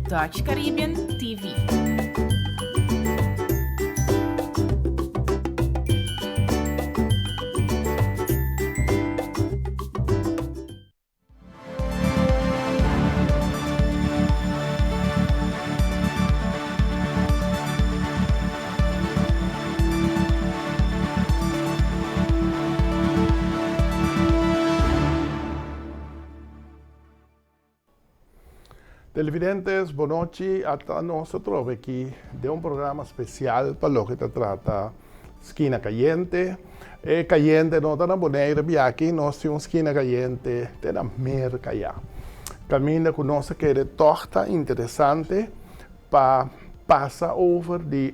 Dutch Caribbean TV. Televidentes, boa noite. Hasta nosotros aqui de programa especial para lo que se trata Esquina Caliente. Caliente não está na boneira, aqui nós temos Esquina Caliente, tem na merca já. Caminha conosco que é torta interessante para passar over de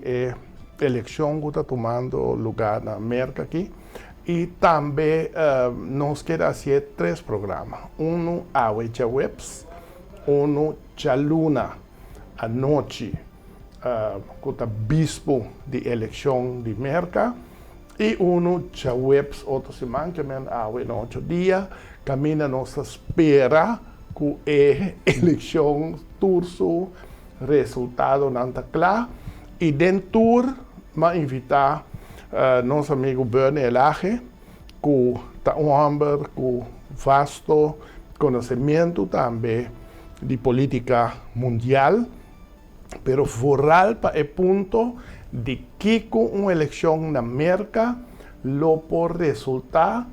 eleição que está tomando lugar na merca aqui. E também nós queremos fazer 3 programas. A Wecha Webs, Chaluna, à noite, com o bispo de eleição de Merca, e Chawebs, outra semana, que há 8 dias, caminha nossa espera com a eleição, turso, resultado não está claro, e dentro, mas invitar nosso amigo Bernie Elage, com um homem com vasto conhecimento também de política mundial, pero foral para o ponto de que com uma eleição na América, lo por resultar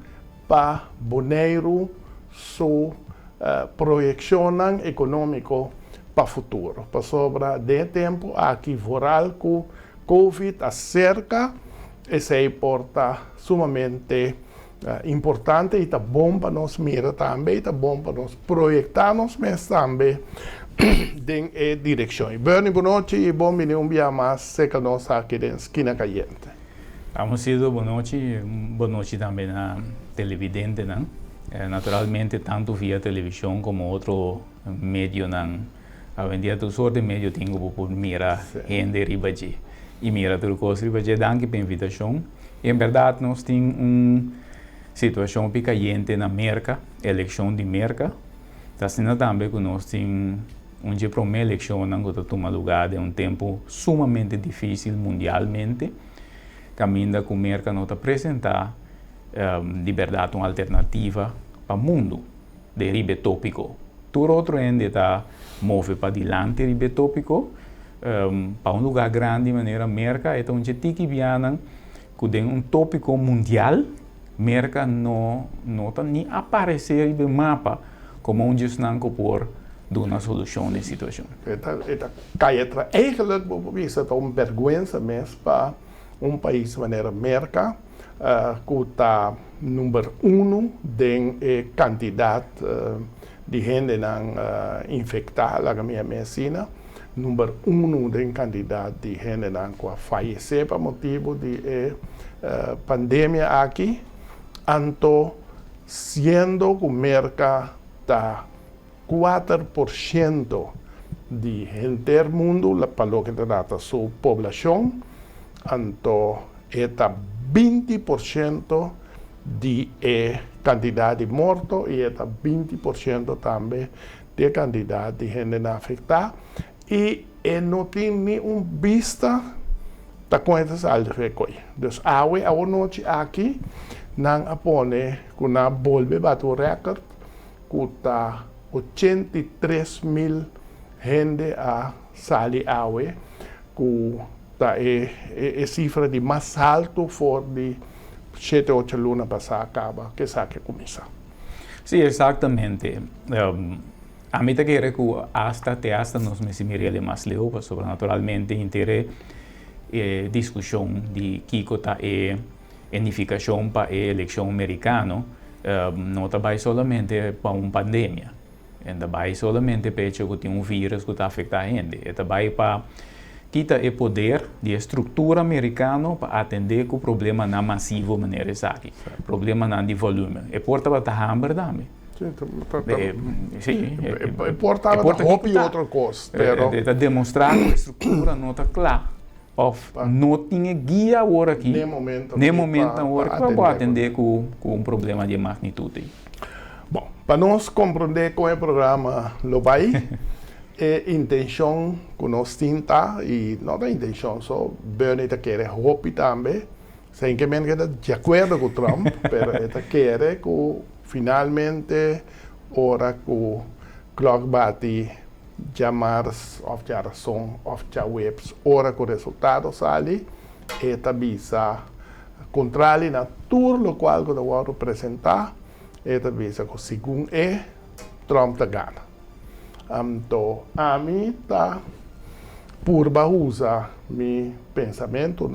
para boneiro su projeção econômica para o futuro. Para sobra de tempo, aqui foral com Covid acerca, essa importa sumamente importante e está bom para nós mirar também, está bom para nós projetarmos, mas também em direção. Bernie, boa noite e bom dia um dia mais, seca nós aqui na Esquina Caliente. Vamos sido boa noite também na televidente, né? Naturalmente, tanto via televisão como outro meio, né? A vendia tu sorte meio tenho por mirar gente ribaji e mirar tudo coisa ribaji. Danke pela invitação. E, em verdade, nós temos situação caliente na América, eleição de América. Está sendo também que nós temos uma primeira eleição que está tomando lugar em tempo sumamente difícil mundialmente. Caminha com a América não está apresentar de verdade uma alternativa para o mundo de ribe tópico. Todo outro ende está move para adiante ribe tópico para lugar grande de maneira América. Então, a gente viana que tem tópico mundial. Merca não está nem aparecer no mapa como um desnanco por uma solução de situação. Eigenlijk is het vergonha mesmo para país de maneira Merca, que está número 1 de candidato de gente infectada na minha medicina, número 1 de candidato de gente que faleceu por motivo de pandemia aqui. Anto, sendo que o mercado está 4% de gente do mundo, para o que trata sua população, anto está 20% de quantidade de mortos e está 20% também de quantidade de gente afetada. E não tem nenhuma vista da coisa alta. Então, a noite aqui, nang apone kuna volve bato record kuta 83,000 gente a sali awe ku ta cifra de mais alto for de 7-8 luna passada acaba que saque começar. Sim, exatamente. A mim que hasta nós me simiria mais leu, sobrenaturalmente inteira discussão de Kiko ta unificação para a eleição americana não trabalha somente para uma pandemia, trabalha somente para que tem vírus que está afetando a gente, trabalha para quitar o poder de estrutura americana para atender com o problema não massivo maneira aqui, problema não de volume, e porta para estar hambre também. Sim, porta para outra coisa, para demonstrar que a estrutura não está clara. Não tinha guia agora aqui, nem momento agora que vai atender com um problema de magnitude. Bom, para nós compreender como o programa lo vai, intenção que nós temos, e não é intenção, só Bernie quer hope também, sem que men queda de acordo com Trump, pero esta quer que finalmente, ora que o clock bate, chamars of já razão, of já webs, ora que o resultado sai, esta visa controle na tudo o qual que eu vou apresentar, esta visa que segundo Trump te gana. Então, a mim está por usar meu pensamento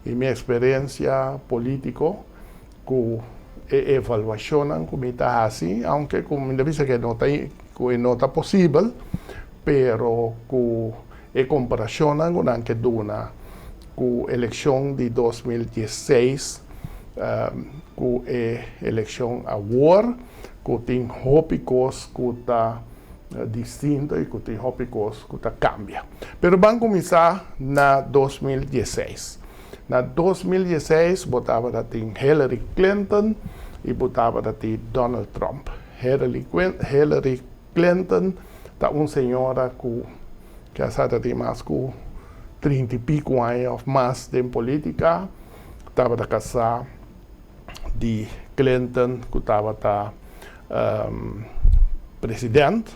e minha experiência política com a avaliação que me está assim, aunque como me dice que não está possível, pero com a comparação com que dona com a eleição de 2016, com a eleição agora, que tem tópicos que está distinto e que tem tópicos que está cambia. Pero vamos começar na 2016. Na 2016, botava da Hillary Clinton e botava da Donald Trump. Hillary Clinton está uma senhora que já tem mais de 30 e pico anos mais de política. Estava da casa de Clinton, que estava da presidente,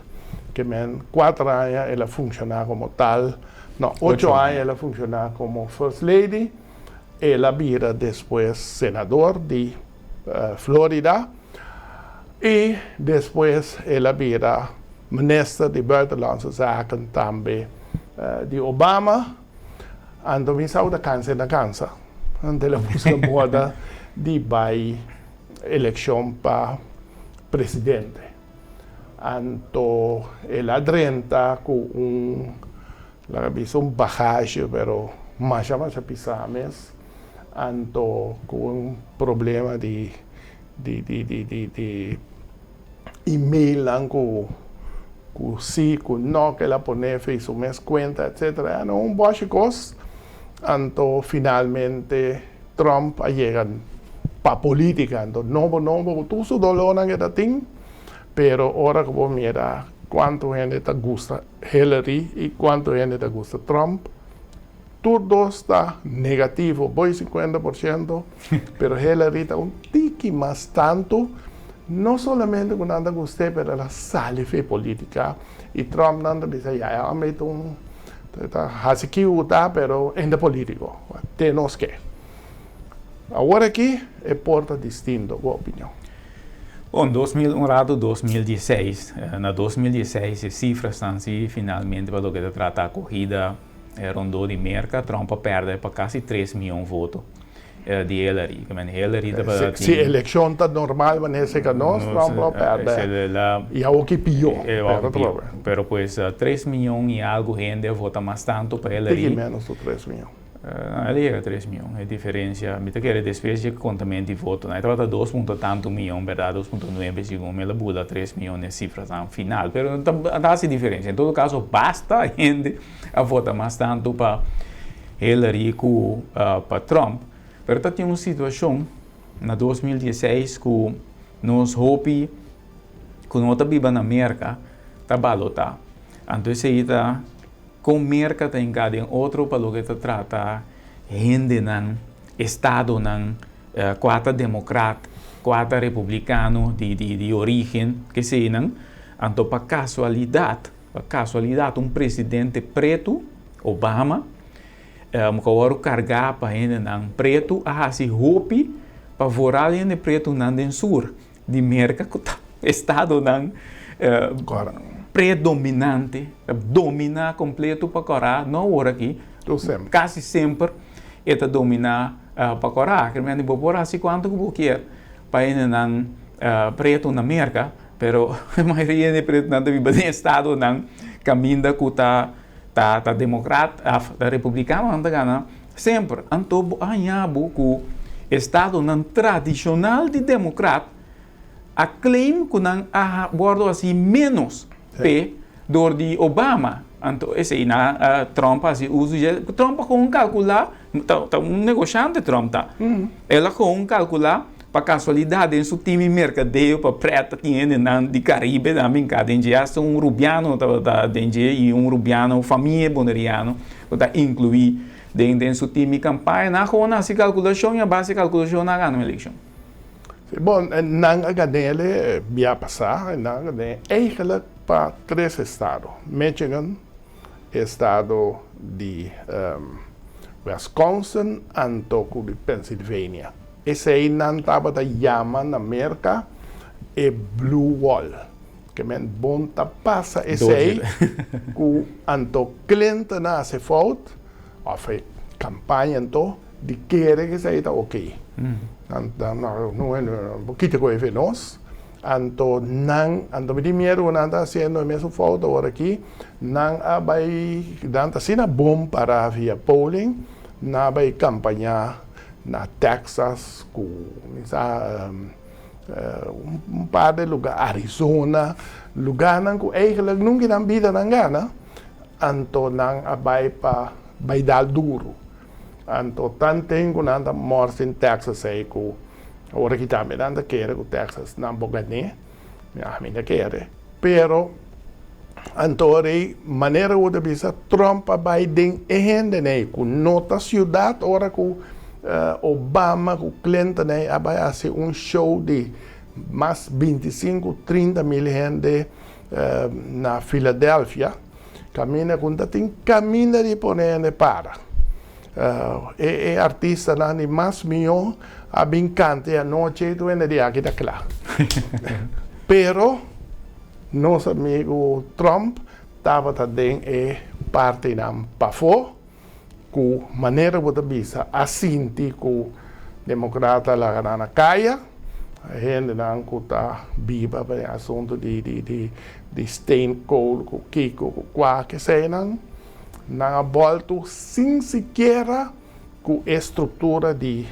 que em 4 anos ela funcionava como tal. Não, 8 anos ela funcionava como First Lady. Ela vira depois senador de Florida e depois ela vira ministro de Buitenlandse Zaken também de Obama. Então, me saiu da câncer na câncer. Então, ela busca moda de vai eleição para presidente. Então, ela drenta com bagagem, pero mais a pisar mesmo. Então, com problema de e-mail, com sim, com não, que ela põe, fez uma conta, etc. Não, um monte de coisas. Então, finalmente, Trump chega para a política. Então, não, tudo o dolor que ela tem, pero agora que vou mirar quanto gente gosta Hillary e quanto gente gosta Trump, tudo está negativo, voy 50%, pero Hillary está un tiki más tanto, no solamente con nada guste, pero ela sale fe política, y Trump nada dice, ya, me hace que está, pero en de político, tenemos que. Agora aqui é porta distinto, qual a opinião? Bom, 2016, na 2016 as cifras estão assim, finalmente, para o que trata a corrida rondou de merca, Trump perde para quase 3 milhões de votos de Hillary. Se a eleição está normal, mas que nós, Trump perde. E é o que pior. Pero pues 3 milhões e algo gente vota mais tanto para Hillary. Tem menos de 3 milhões. Ele chega a 3 milhões, é diferença. Me quer depois de contamento de voto, né? Estava 2 tanto milhões, verdade, 2,9 segundo, ela muda 3 milhões de cifras no final, pero dá essa diferença. Em todo caso, basta gente a votar mais tanto para Hillary que para Trump. Pero tem uma situação na 2016 que nós hope que nós vivemos na América, está balotar. Então, isso aí está com merca tem cada outro para o que trata gente no estado no 4 democrata, 4 republicano de origem que se não, então para casualidade presidente preto Obama que agora carregar para gente não preto a se hope para vorar gente preto no sul de merca que estado não predominante, dominar completo para Coreia, não hora aqui, quase sempre é dominar para Coreia, que realmente vou por assim quanto que vou querer para ir não preto na América, pero a maioria de preto não vive no estado não caminha que tá democrata, tá republicano não gana sempre, então anhabo que estado não tradicional de democrata a claim que não a bordo assim menos door die Obama. Então, esse na Trump assim usa Trump com calcular, tá negociante Trump tá. Ela com calcular para casualidade, em seu time mercadeio, para preta, tinha de Caribe, também, cá, tem rubiano, e rubiano, família boneriano, que incluir dentro do seu time campanha, na rona, se calculação, e a base calculação na ganha eleição. Bom, nang aganele via passar, nang aganele eigenlijk para 3 estados. Michigan, estado de Wisconsin, e de Pennsylvania. Esse aí não estava da Yama na América e Blue Wall. Que men bonta passa esse aí, que anto Clinton hace foto, ou fez campanha então, de querer que seja ok. Não é um pouquinho coisa nós. Anto primeiro não está fazendo a mesma foto agora aqui, não vai dar sina bom para via polling, não vai campanha na Texas, com par de lugar, Arizona, lugar que eigenlijk nunca na vida não gana, anto não vai dar duro. Anto tanto nada morte em Texas aí que agora que também nada quer que Texas não pode nem, a mim não quer. Pero anto aí maneira outra vez Trump Biden é gente né, com nota cidade agora com Obama, com Clinton né, vai fazer show de mais 25, 30 mil gente na Filadélfia. Camina com tem caminho de poner para. Artista não é mais melhor a brincante a noite do dia que está claro. Pero nosso amigo Trump estava também parte da PAFO, com maneira de visa assim que o democrata lá na caia, a gente não está viva para o assunto de Steinkohl, com Kiko, com qualquer seja não volta sem sequer com a estrutura de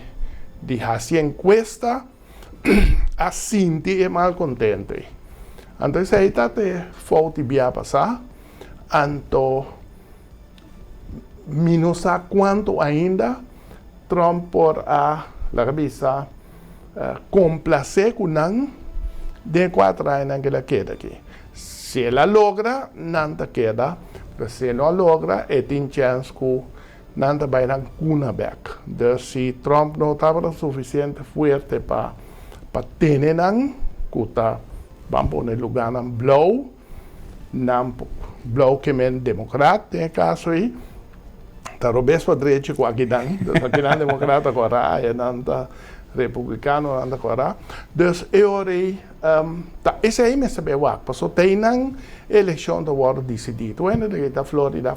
fazer encuesta, assim é mal contente. Então, isso aí está falta de passar, então, menos a quanto ainda Trump por a revista complacer com não de 4 anos que ela queda aqui. Se ela logra, não queda. Se não logra, tem chance que não vai dar cuna back. Então, se Trump não estava suficiente forte para ter não, que está, vamos pôr no lugar não blow que é democrata, tem caso aí, está talvez para direita com aqui não democrata agora, não está republicano não agora. Então, eu orei, esse aí me sabe o que passou, tem não eleição do war decidido. Quando da Florida,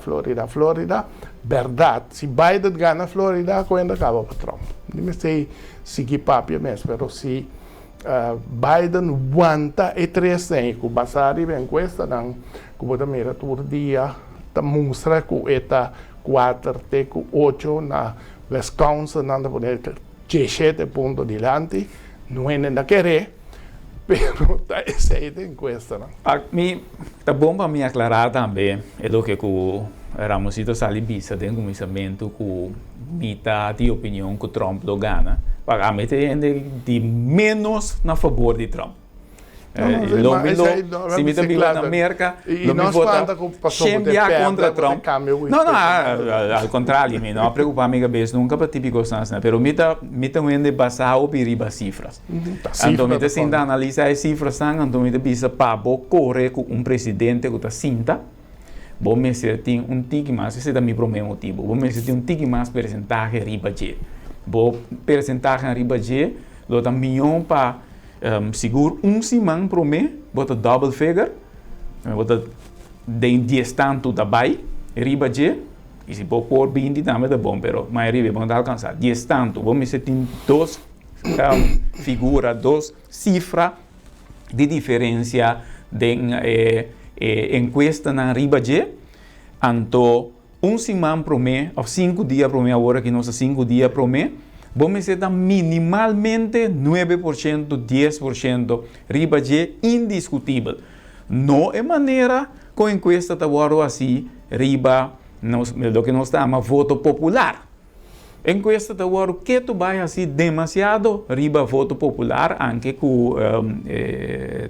verdade, se Biden ganha Florida, quando acaba para Trump. Não sei se que papo mesmo, mas se Biden aguanta e 3 anos, que basado em encuesta, que você mira todo dia, mostra que está 4, 8 na Wisconsin, não poder 17 pontos diante, não é nada querer. Pero essa é a encuesta. Tá bom para me aclarar também, é do que o Ramosito Salibisa tem conhecimento que mita de opinião que Trump lo gana, para mim de menos na favor de Trump. Se me também lá na América, não vota sempre contra Trump. Não, ao contrário, não preocupa-me que vez nunca para típico stance, pero me também basar o piriba cifras. Então me tem que analisar as cifras, então me bisa para correr com presidente que está cinta. Bom, me tem tique mais, esse é o meu primeiro motivo. Bom, me tem tique mais percentagem riba de. Bom, percentagem riba de, lo tá milhão para seguro semana para mim, bota double figure, bota de 10 tanto da bai, riba de, e se pode pôr 20 também é bom, pero mas riba vamos alcançar 10 tanto. Bom, me tem 2 figuras, 2 cifras de diferença de encuesta na riba de, anto semana para mim, ou 5 dias para mim, agora que nós 5 dias para mim, vamos ter minimalmente 9%, 10% riba de indiscutível. Não é maneira com a encuesta está agora assim, riba, do que nós chamamos voto popular. encuesta de agora que tu vai assim demasiado riba voto popular anche com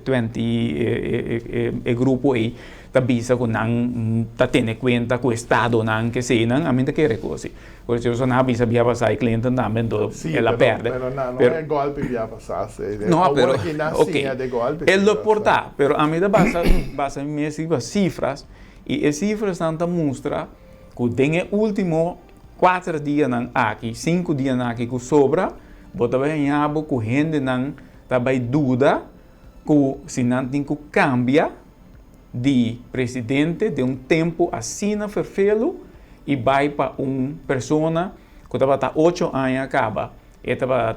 20 grupo aí tá bisa com não tá tendo conta com o estado não que sei não a mim tá querer coisa por isso eu não bisa via passar Clinton também do ela perde pero não é golpe via passar não pero okay de golpe ele porta pero a mim da basa mesmo cifras e as cifras estão mostra que tem último 4 dias aqui, 5 dias aqui que sobra, bota bem abo que gente não tá bem dúvida que se não tem que cambia de presidente de tempo assim na ferfelo e vai para pessoa que estava 8 anos acaba, e estava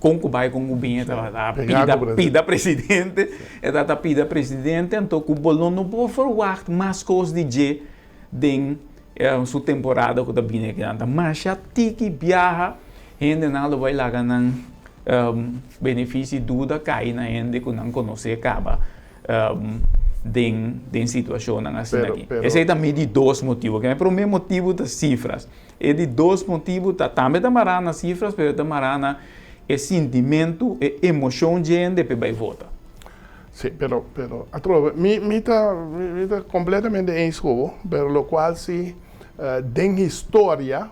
concubinha pida presidente, estava pida presidente, então que o bolão não pode forward mais coisas de sua temporada que está vindo aqui, mas já tiki viaja, gente não vai lá ganhar benefício dúvida cai na gente que não conhece acaba de situação assim aqui. Esse é também de 2 motivos, que é o primeiro motivo das cifras, e de 2 motivos também da marana cifras, mas da marana é sentimento e emoção de gente que vai votar. Sim, pero me está completamente em escudo, pero lo cual se den história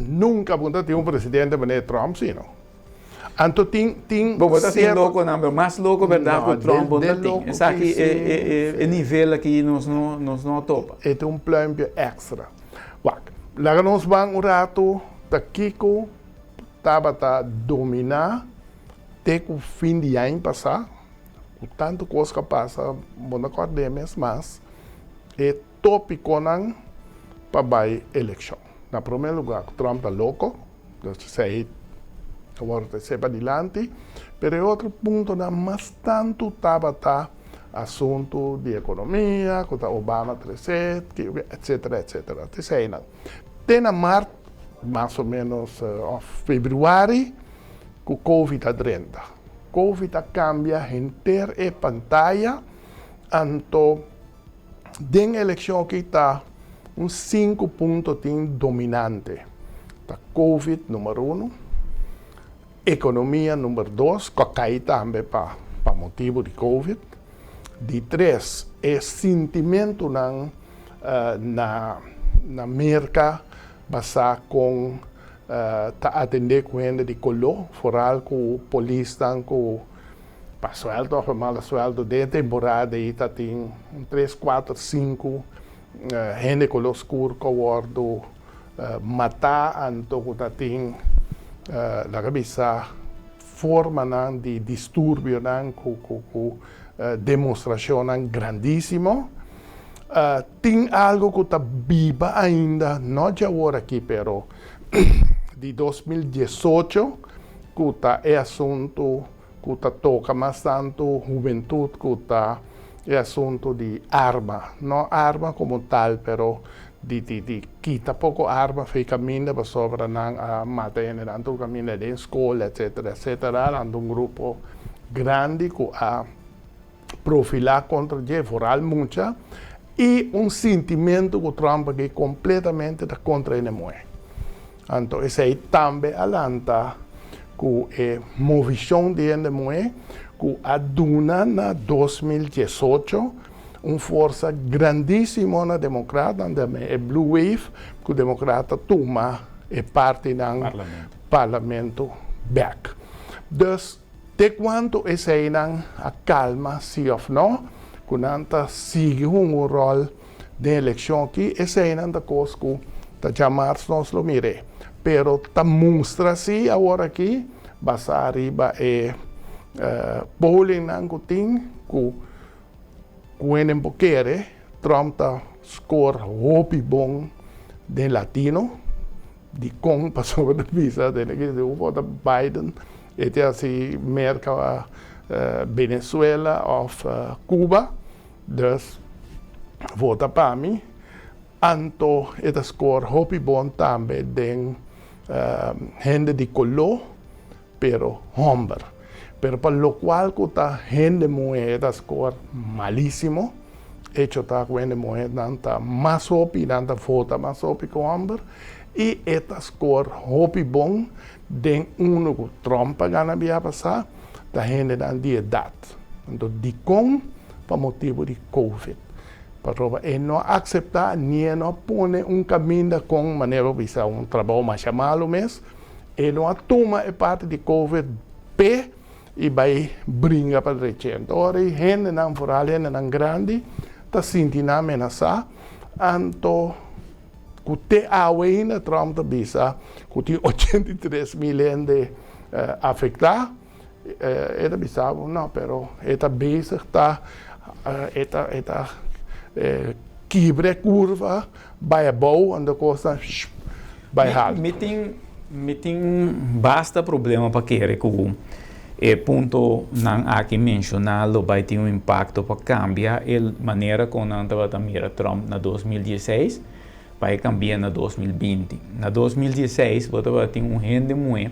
nunca tem presidente como Trump, sino. Então tem você está louco, não, mais louco verdade que Trump tem. Essa aqui é nível aqui nós não topa. É plano extra. Lá nós vamos um rato, Kiko estava a dominar até o fim de ano passado. O tanto coisa que passa, não acordemos, mas é tópico para a eleição. Na primeiro lugar, Trump está louco, sei agora se para adiante, mas outro ponto, mas tanto estava assunto de economia, que Obama 13, etc, etc. Tem na março, mais ou menos, fevereiro, que o Covid a 30. Covid cambia inteira a pantalla, então, den eleição que está 5 pontos dominante. Tá Covid número 1, economia número 2, que cai também para motivo de Covid. De 3, é sentimento na América, basado com tá atender com gente de color, foral com o polícia, com para sueldo ou mal sueldo de temporada e tá tem 3, 4, 5 gente de color escuro que o matar então que tá tem la cabeça forma de distúrbio com demonstração grandíssimo. Tem algo que está viva ainda, não de agora aqui, pero de 2018, que é assunto que toca mais tanto juventude, que é assunto de arma. Não arma como tal, pero de quita pouco arma, fez caminho para sobre a matar generando caminho de escola, etc, etc. Ando grupo grande que a profilar contra o foral muita e sentimento que Trump que completamente contra ele mulher. Então, esse aí também alanta que a movição de ele mulher que aduna na 2018 uma força grandíssima na democrata, também é Blue Wave, que o democrata toma parte do parlamento back. Dus, de quanto esse aí a calma, sim ou não, quando sigue rol de eleição aqui, esse aí não é coisa que está chamado nós lo mire. Pero ta mostra se agora aqui, basta arriba é polling que tem, que quando quer, Trump tá score hopi bom de latino, de com passou da visa, de que vota Biden, e tem assim merca Venezuela ou Cuba, dus vota para mim. Anto esta score hopi bom também de gente de color, pero hombre. Pero para lo cual que gente muy esta score malísimo, hecho está cuando mujer nanta más hopi nanta vota más hopi con amber y esta score hopi bon den uno que trompa gana via pasar da gente dan die edad entonces di con pa motivo di covid para no aceptar ni no pone un camino con manera visa un trabajo más chamado mes e no toma parte di covid p e vai bringa para recente ora gente nan vooral gente nan grandi ta sentindo ameaçar anto que a na Trump ta bisa que 83 milhões de afectar eta bisa não pero eta bezig ta eta quebre curva vai bom ando costa vai alto meting basta problema para querer que ponto não aqui mencionado vai ter impacto para cambiar a maneira como não estava a Trump na 2016 vai cambiar na 2020 na 2016 vai ter rende muito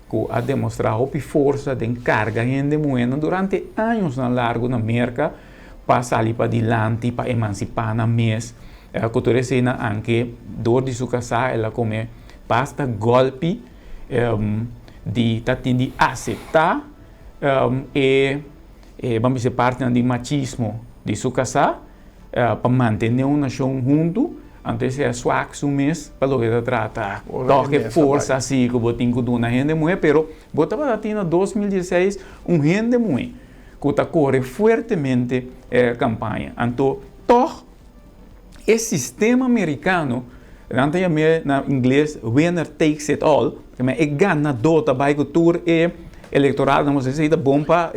que a demonstrar a força de carga rende muito durante anos na largo na América para sair para adiante para emancipar na mês a cultura cena anche dor de sua casa ela come basta golpe de tentando aceitar vamos dizer parte do machismo de sua casa para manter uma nação junto antes é sua ação mês para o que trata toque força assim que botem que dona gente muito pero botava até na 2016 gente muito que está corre fortemente campanha então toch esse sistema americano nanti ja meer na inglês winner takes it all mas é ganha dota by cultura e eleitoral não sei se é bom para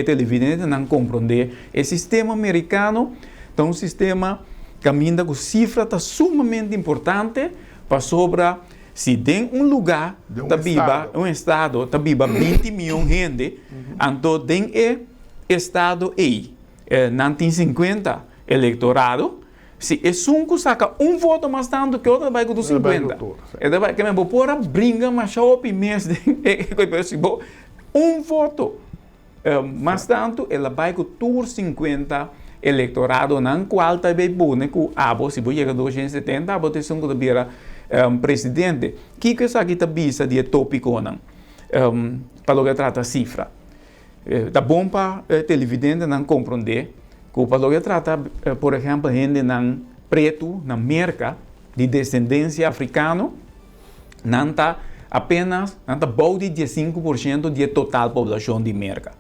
televidente não compreender o sistema americano então um sistema caminha com cifra tá sumamente importante para sobra se tem lugar tá viva um estado tá viva 20 milhões de gente então tem estado aí 1950 eleitorado se é um saca voto mais tanto que outro vai com 50. É vai que me vou pôr a brinca mas só o mês de voto mais tanto ela vai com 50 eleitorado não qual também bom né que abo se vai chegar a 270 abo ter que vira presidente que isso aqui tá bisa de tópico não para o que trata cifra tá bom para televidente não compreender que para o que trata, por exemplo, gente não preto na América de descendência africana, não está apenas não está bom de 15% da total população de América,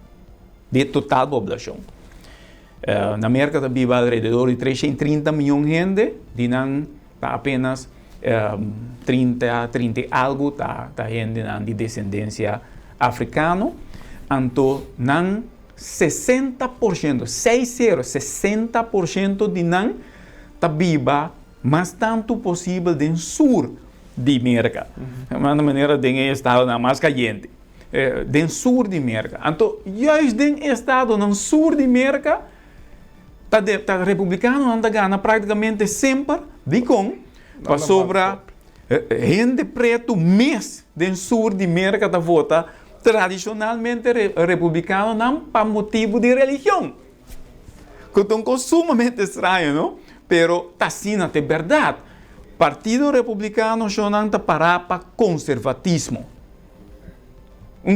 de total população. Na América está viva alrededor de 330 milhões de gente, de não está apenas 30 algo tá gente de descendência africana, então não 60%, 60% de não está viva, mas tanto possível no sul de América. De maneira de estado mais caliente. No sul de América. Então, justo no estado no sul de América, está republicano anda ganha praticamente sempre de com para sobra gente preto mês do sul de América está vota tradicionalmente republicano não para motivo de religião. Que é sumamente estranho, não? Pero está sendo de verdade. Partido Republicano não está para conservatismo.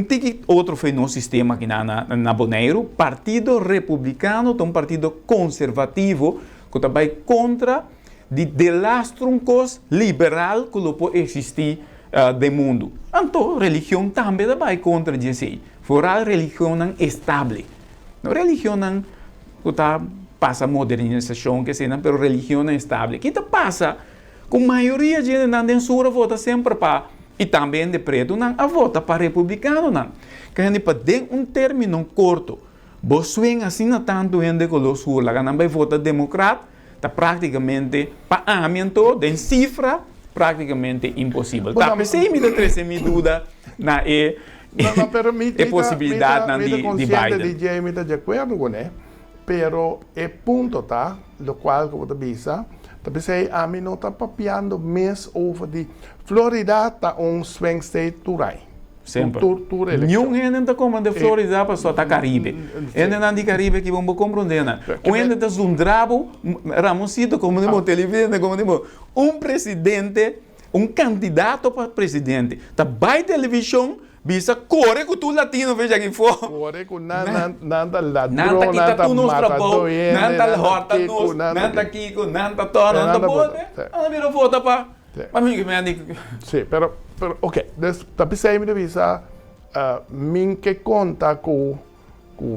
Tem outro fenômeno sistema aqui na Bonaire. Partido Republicano é um partido conservativo que vai contra de delastroncos liberal que pode existir do mundo. Então, religião também vai contra isso. Fora religião não estável. A religião não passa a modernização, que seja, mas a religião não é estável. O que passa? Com a maioria de gente não censura vota sempre para e também de preto não a vota para republicano não. Que a gente para ter término curto, você assim não tanto gente que o sul, lá não vai votar democrata, está praticamente para aumento de cifra praticamente impossível. Tá, pensei me dá 13.000 dúvidas na possibilidade de Biden. De Jamie está de acordo com ele, pero é ponto tá, lo qual como bisa, tá pensei a mim não está papiando mês over de Florida tá swing state turai. sempre. Tour election. Nenhum gente está como de Florida para só tá Caribe. Ainda não de Caribe que vamos compreender. O ainda está um drabo, Ramosito, como de televisão, como de presidente, candidato para presidente. Tá by televisão, bisa corre com tu latino, veja aqui fora. Corre com nada ladrão, nanta kita tu nos trabalho, matador, nanta horta nos, nanta kiko, nanta toro, nanta bote. Ah, mira foto pa. Mas mim que me andi. Sim, pero ok, tapi saya me visa min que conta com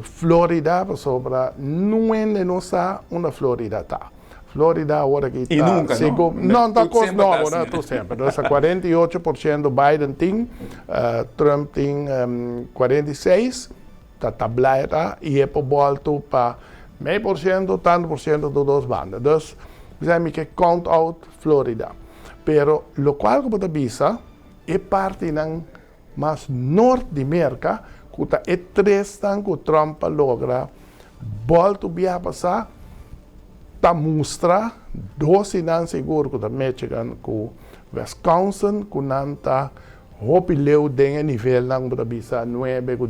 Florida sobre não é nossa uma Florida tá. Florida agora que está... E nunca, não? Não, está coisa nova, assim, né? Tu sempre. Então, 48% Biden tem, Trump tem 46%, está tableira, e é por volta para meio por cento, tanto por cento de duas bandas. Então, dizemos que count out Florida. Pero, lo qual que você visa, é parte ng mais norte de América, que é três anos que Trump logra, volta a passar, ta mostra 12 anos seguro que da Michigan, com Wisconsin, com nanta hopileu den nível nang bisa 9 com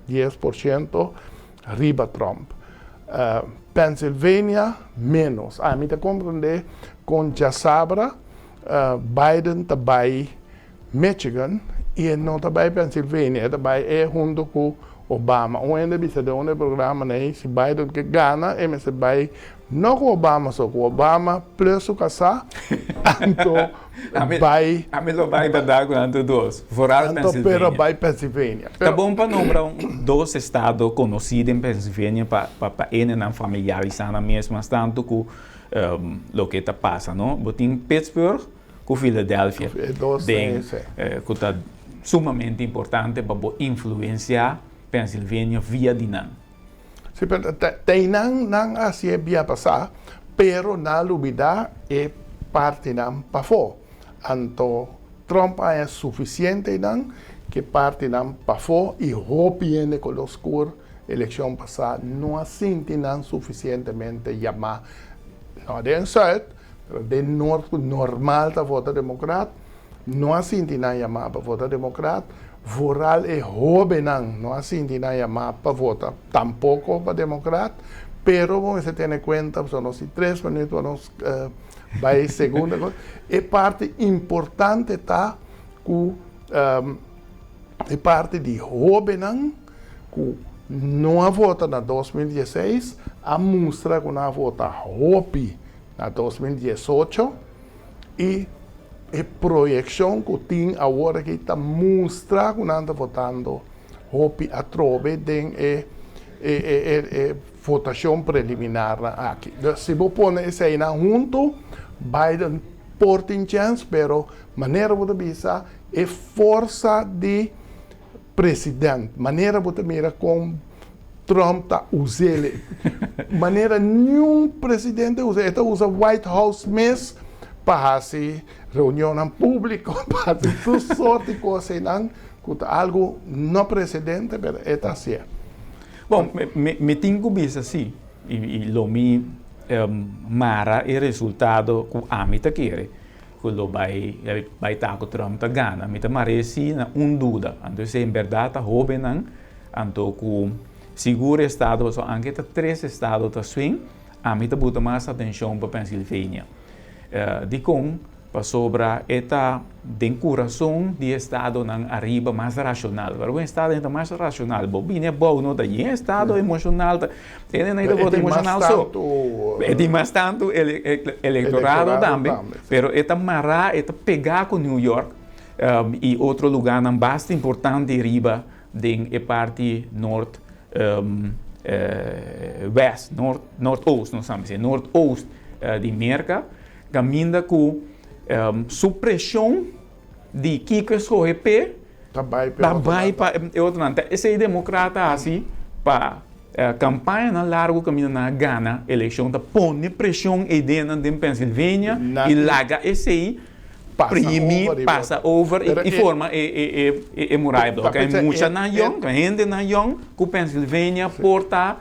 10% riba Trump. Pennsylvania menos. A mim te compreender com Jasabra, Biden ta by Michigan e não ta by Pennsylvania, ta by junto com Obama. Onde bisa de onde programa né, se Biden que gana, se by não com Obama, só com Obama plus o casar, então vai... A mim vai para dar com antes dois, foral Pennsylvania. Pero vai Pennsylvania. Tá bom para nombrar dois estados conhecidos em Pennsylvania para ele não familiarizar na mesma tanto com o que está passando, não? Botem Pittsburgh com Filadélfia, que está sumamente importante para influenciar Pennsylvania via Dinan. Sim, tem não assim via passar, pero na lubida é parte não para fora. Então, Trump é suficiente não que parte não para fora e hopiende com os cor eleição passada não assim não suficientemente chamar não de insert, de normal para votar democrata, não assim não chamar para votar democrata. Vooral é jovem, não assim de nada chamar para votar, tampouco para democrata, pero você tem em conta, são os 3 minutos, nós vai segunda coisa, é parte importante tá com é parte de jovem, que não vota na 2016, a mostra que não vota hopi na 2018 e a projeção que tem agora que está mostrando que não está votando a trove de votação preliminar aqui. Se você põe isso aí junto, Biden tem chance, pero maneira que você visa é força de presidente. Maneira que você mira com Trump está usando. Maneira nenhum presidente usa. Ele usa White House mesmo para fazer reunião pública, para fazer toda sorte de coisas, algo não precedente, mas é assim. Bom, me tenho que dizer assim, e lo me mara o resultado que a mim te quer, que lo vai estar com Trump te gana, me te marece dúvida, então se em verdade tá jovem não, então que seguro estado, só anche 3 estados tá swing, a mim te bota mais atenção para Pennsylvania. De com para sobre esta de coração de estado não arriba mais racional. Agora o estado é mais racional. Bobina é bom, não tem estado emocional. Tem ainda voto emocional só. É de mais tanto eleitorado também. Pero esta mará, esta pegar com New York e outro lugar não bastante importante arriba de parte norte west, north-oost, não sabe se north-oost de América. Caminha com supressão de que escolhe P, também para outro não. Esse democrata assim para campanha na largo caminho na Gana eleição, tá põe pressão aí dentro de Pennsylvania e larga esse aí passa over e forma é morável. Tem muita nação, gente na nação, que Pennsylvania porta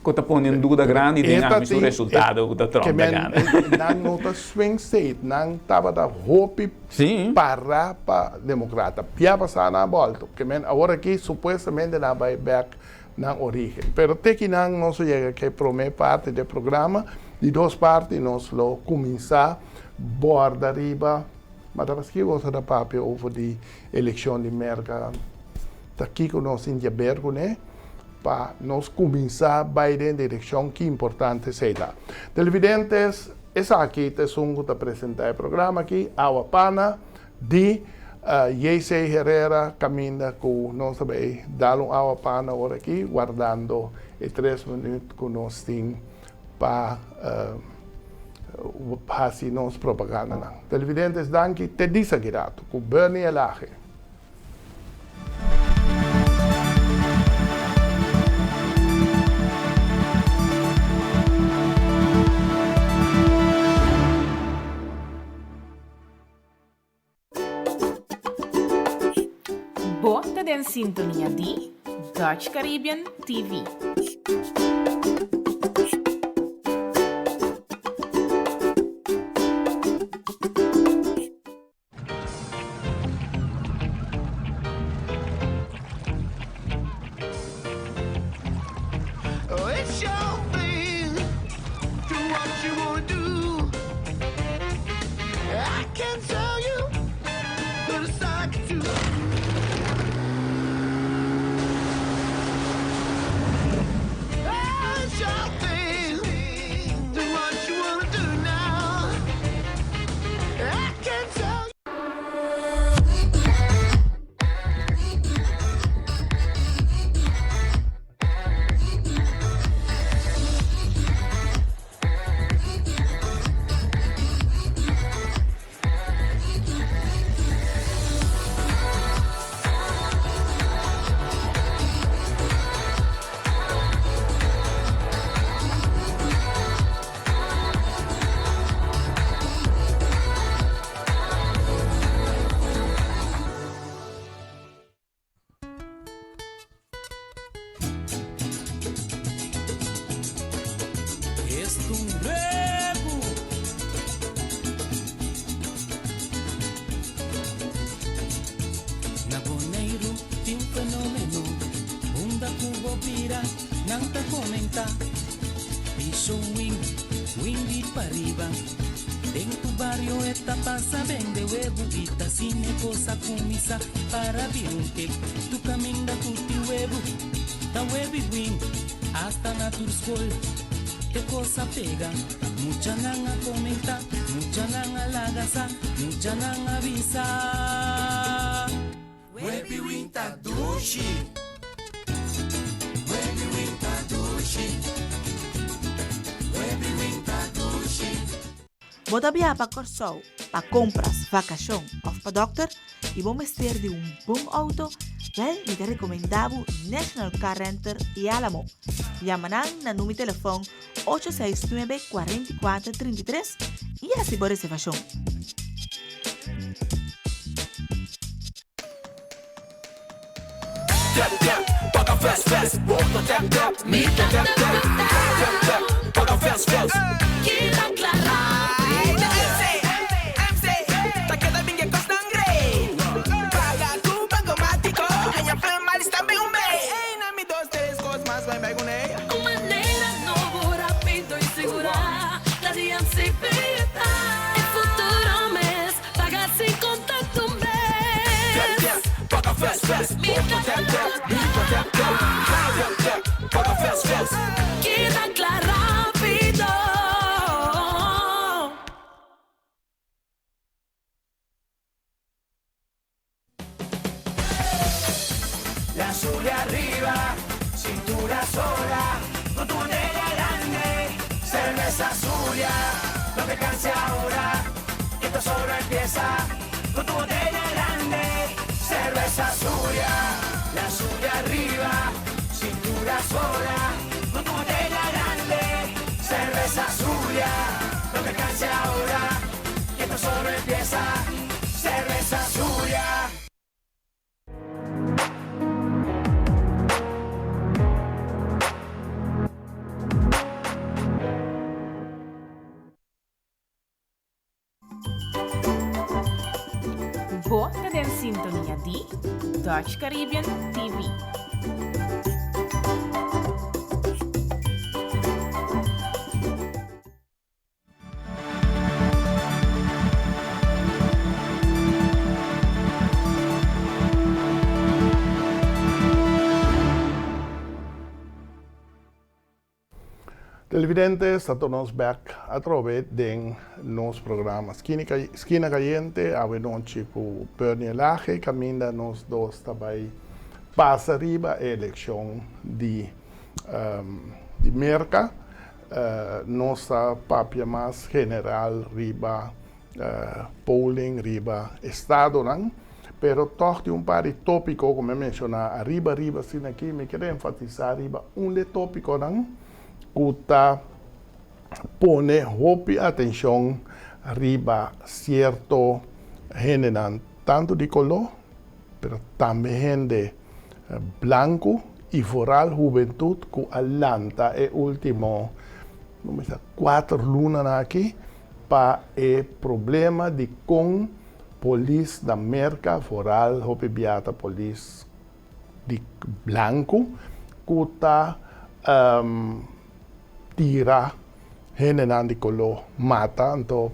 que põe em dúvida grande e tem o resultado que está que ganhando. Não está swing state, não estava da hope para democrata. Pia passar na volta, que agora aqui supostamente não vai back na origem. Pero até que não chega que a primeira parte do programa, de duas partes nós lo começar borda riba, mas depois que você dá papel over de eleição de merca, tá aqui com nós em Jabergo, né? Para nós começar a ir em direção que importante seja. Televidentes, essa aqui é um que apresentar o programa aqui, Agua Pana, de J.C. Herrera, caminha com nós também, dar Agua Pana agora aqui, guardando 3 minutos que nós temos para fazer nossa propaganda. Televidentes, danke, te diz aqui, com Bernie Elache. Bota en sintonia di Dutch Caribbean TV. Windy para arriba. En tu barrio esta pasa, vende huevo, guita, cine, cosa, comisa, para que tu camina con tu huevo, ta huevo y wing, hasta na tu school, qué cosa pega, mucha nanga comenta, mucha nanga lagasa, mucha nanga avisa. Huevo y wing ta dushi, huevo y wing ta dushi. Bota via para Corsou, para compras, vacação ou para doctor e vamos ter de bom auto, wel, lhe te recomendavo National Car Renter e Alamo. Llaman na número telefone 869-4433 e assim por reservação. Paga fest fest, bota tap tap, mita tap tap, tap tap, paga fest fest. Queda clara. Fest, fest, bota tap tap, mita tap tap, tap tap, paga fest fest. Queda clara rápido. La sube arriba, cintura sola, con tu botella grande, cerveza Zulia, no te canses ahora, que esto solo empieza, con tu botella grande, cerveza Zulia, la sube arriba, cintura sola, con tu botella grande, cerveza Zulia, no te canses ahora, que esto solo empieza, cerveza Zulia. Gosta den sintonia di Dutch Caribbean TV. Televidentes, estamos back a través de nos programas Esquina Caliente, a noche con Bernie Laje, camina nos dos também passa arriba a eleição de Merca, nossa papia mais general riba polling riba estado, não? Pero toch de par de tópico, como mencionar, arriba, sim aqui, me quero enfatizar arriba de tópico, não? Kuta pone hopi atención arriba cierto género, tanto de color, pero también de blanco y foral juventud que alanta el último 4 lunas aquí para el problema de con polis da merca foral hopi biata polis de blanco kuta tira generando de color mata, então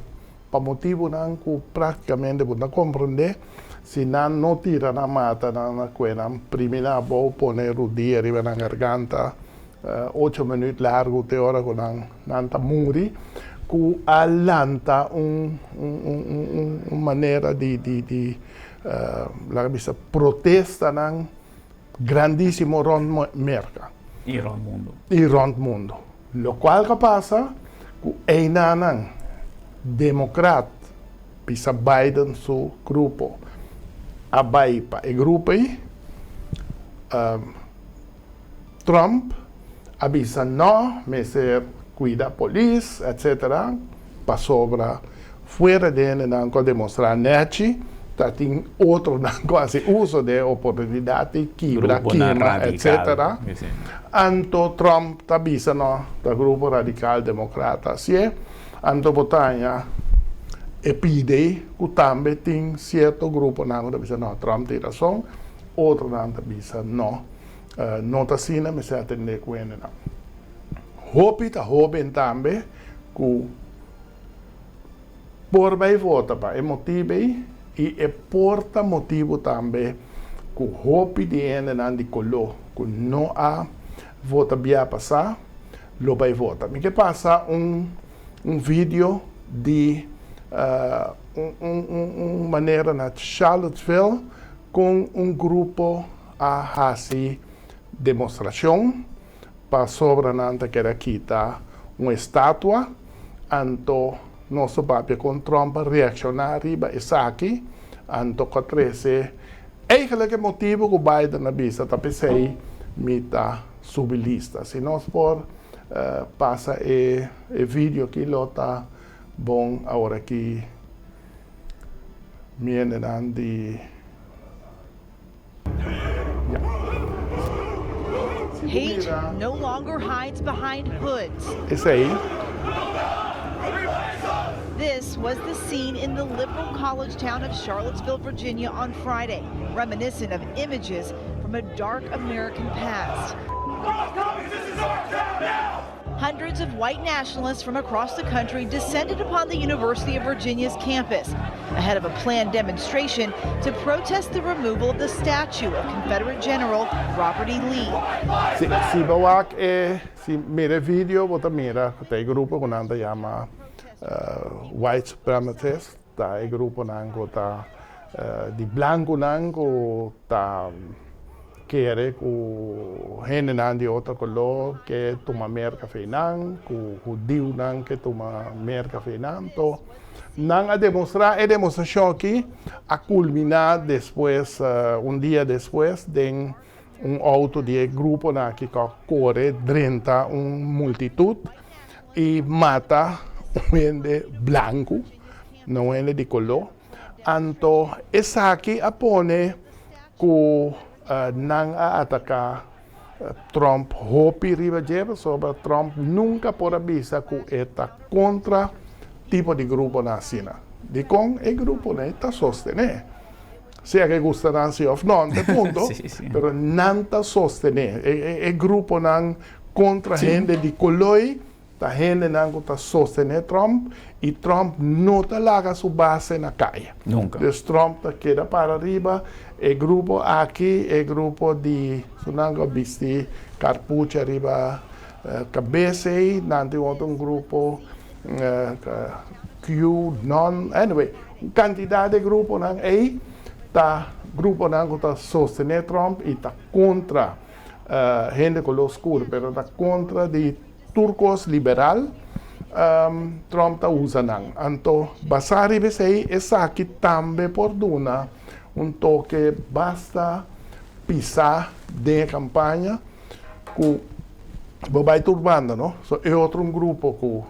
para motivo não que praticamente não compreender se não tira na mata na coisa primeira vou poner o dia arriba na garganta 8 minutos largo te hora com não muri que alanta maneira de protesta não grandíssimo rond merca e rond mundo. Lo cual que pasa, que einanan democrat pisa Biden su grupo abai pa e grupo aí Trump avisa no, me ser cuida polis, etc. Pa sobra fuera de ele não co demonstrar neti, tá tem outro não quase uso de oportunidade quebra, etc. Anto Trump tabisa no da grupo radical democrata si è anto botagna e pide que também tem certo grupo não tabisa no Trump tem razão outro não tabisa no não tá sina me se atender com ele não hopi tá hoben também que por vai vota pa é motivo e é porta motivo também que hopi de ele não de color que não há vota via passar, lo vai vota. Me que passa vídeo de maneira na Charlottesville com grupo a fazer demonstração para sobre nanta que era quita uma estátua, anto nosso papel com Trump reaccionar riba e aqui, anto que trece eigenlijk motivo que o Biden na vista tá pensei mita subilista. Se nós por passa e vídeo que lota bom agora que viene de Hate no longer hides behind hoods. Esse aí. This was the scene in the liberal college town of Charlottesville, Virginia on Friday, reminiscent of images from a dark American past. Hundreds of white nationalists from across the country descended upon the University of Virginia's campus ahead of a planned demonstration to protest the removal of the statue of Confederate General Robert E. Lee. Si bawak si mira video, bota mira, tem grupo que anda chama white supremacist, tá grupo nango tá de blanco nango tá quer que gente de outro color que toma mer café nan, que judío nan que toma mer café nan, to nan a demonstrar a demonstração aqui a culminar depois dia depois de auto de grupo na que corre 30 multitud e mata gente branco, não é de color. Então essa aqui apone que não atacar Trump hopi riba jeba sobre Trump nunca por avisa que está contra tipo de grupo na China. De com o grupo né está sostener. se que gustará sí o no, de punto, Sí. pero nanta sostener. El grupo nan contra gente de color, la gente nan está sostener Trump y Trump no te laga su base en la calle. Nunca. Entonces Trump te queda para arriba, el grupo aquí, el grupo de Sunanga viste carpucha arriba cabeza, nanti otro un grupo Q, non, anyway, cantidad de grupos nan ahí, ta grupo nan está sostener Trump y está contra gente color oscuro, pero está contra de turcos liberal, Trump está usando. Anto, basari besei esa aqui tambe por duna un toque basta pisar de campanha que vai turbando, não? So, é outro grupo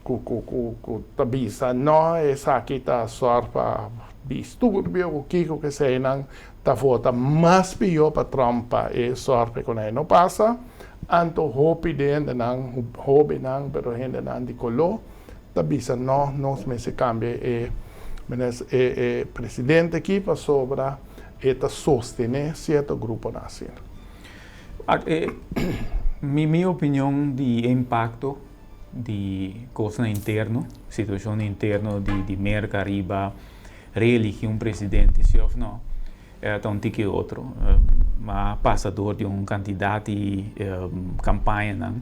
que está bisa, não essa aqui está só para distúrbio, o que sei não, está vota mais pior para Trump, é só para quando ele não passa. Anto hopi dentro não, hobby não, pero gente não de color, tá bisa não se cambia presidente aqui para sobra eta sostener certo grupo nacional. Minha opinião de impacto de coisa interno, situação interna de merca arriba, reelegir presidente, se ou não, é um tique outro, mas passador de candidato e campanha, não?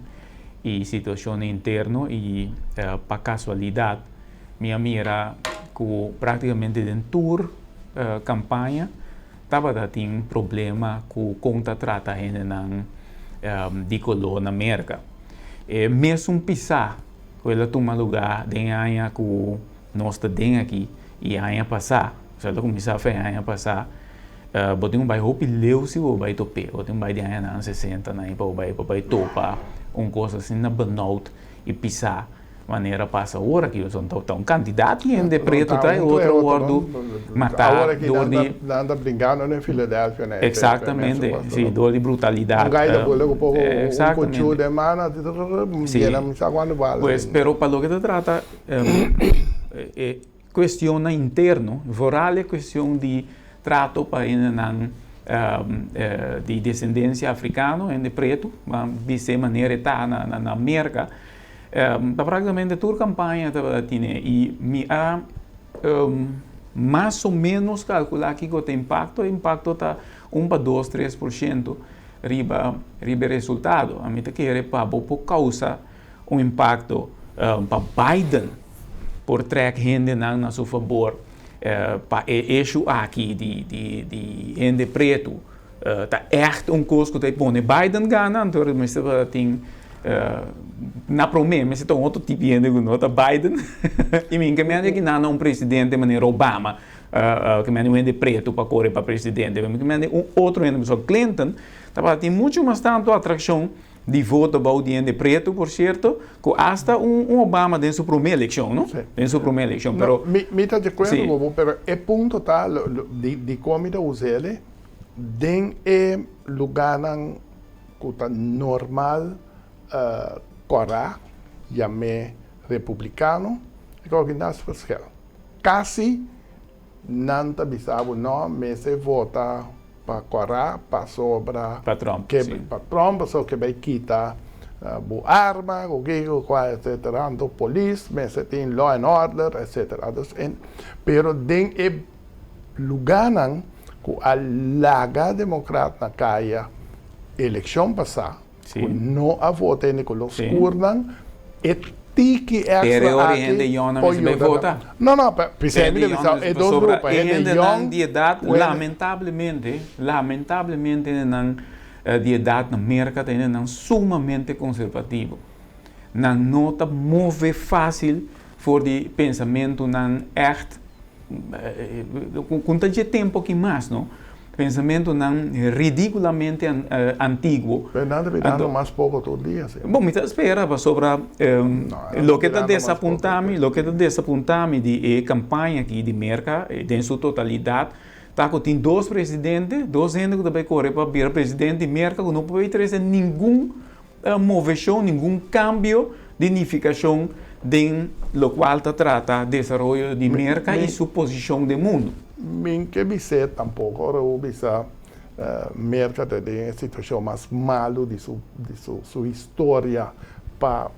E situação interna e para casualidade, minha mira que praticamente dentro campanha estava tendo problema com conta trata ainda não de color na América. Mesmo pisar, ela toma lugar de anha que nós temos aqui e anha passar, se ela começar a fazer anha passar, botem vai roupa leu se o vai tope, botem vai de anha não 60 não vai topa coisa assim na burnout e pisar maneira passa hora que eu sou um candidato e de preto tá outro ordo matar agora que anda brincando na Filadélfia, né? Exatamente, sim, dor de brutalidade. Exatamente. Pois, pero para lo que se trata questão interno, voral é questão de trato para de descendência africana, de preto, de ser maneira tá na América. Praticamente toda a campanha estava tendo e me há mais ou menos calcular que o impacto está 2-3% riba resultado. A mim te quer para por causa impacto para Biden por track gente na seu favor para eixo aqui de gente preto tá echt coisa que põe Biden ganha então mas tem na promessa, mas então outro tipo de nota Biden e mim que me que não presidente maneira Obama que me de preto para correr para presidente que me outro pessoa Clinton estava tem muito mais tanto atração de voto para o de preto por certo que hasta Obama em sua primeira eleição não em sua primeira eleição pero me está de acordo pero é ponto tá de como ele usa ele den lugar que está normal Corá, chamei republicano, e que não se faz quase não avisava não, mas se vota para Corá, para sobra, para Trump, para Trump, só que vai quitar arma, o que, etc. Então, polícia, mas se tem law and order, etc. Pero tem lugar que a laga democrata na caia eleição passada, não a votar em color escuro, é tiki extra aqui. Não, precisamente, é dois grupos. De idade, lamentavelmente, de idade na América, é sumamente conservativo. Não nota move fácil for de pensamento, não echt, com tanto tempo que mais, não? Pensamento não ridiculamente antigo. Fernando Vidal mais pouco todo dia. Bom, me espera sobre o que está desapontando de campanha aqui de merca em sua totalidade. Tá que tem dois presidentes, dois anos que também corre para virar presidente de merca que não pode trazer nenhum movição, nenhum cambio de unificação de lo qual trata desenvolvimento de merca e sua posição no mundo. min que vise tampoco ahora visa merca de situación más malo de su historia para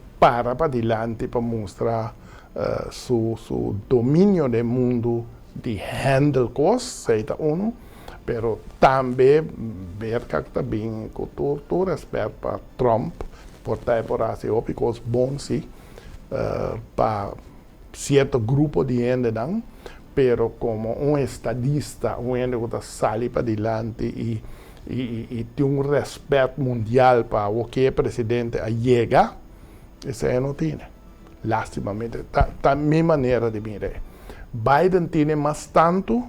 adelante para mostrar su dominio del mundo de handle cosas, seita uno, pero también ver que también tu respeto para Trump por así ópicos bons sí para cierto grupo de gente dan, pero como un estadista, un gente que sale para adelante y tiene un respeto mundial para lo que el presidente llega, ese no tiene. Lástimamente, mi manera de mirar. Biden tiene más tanto,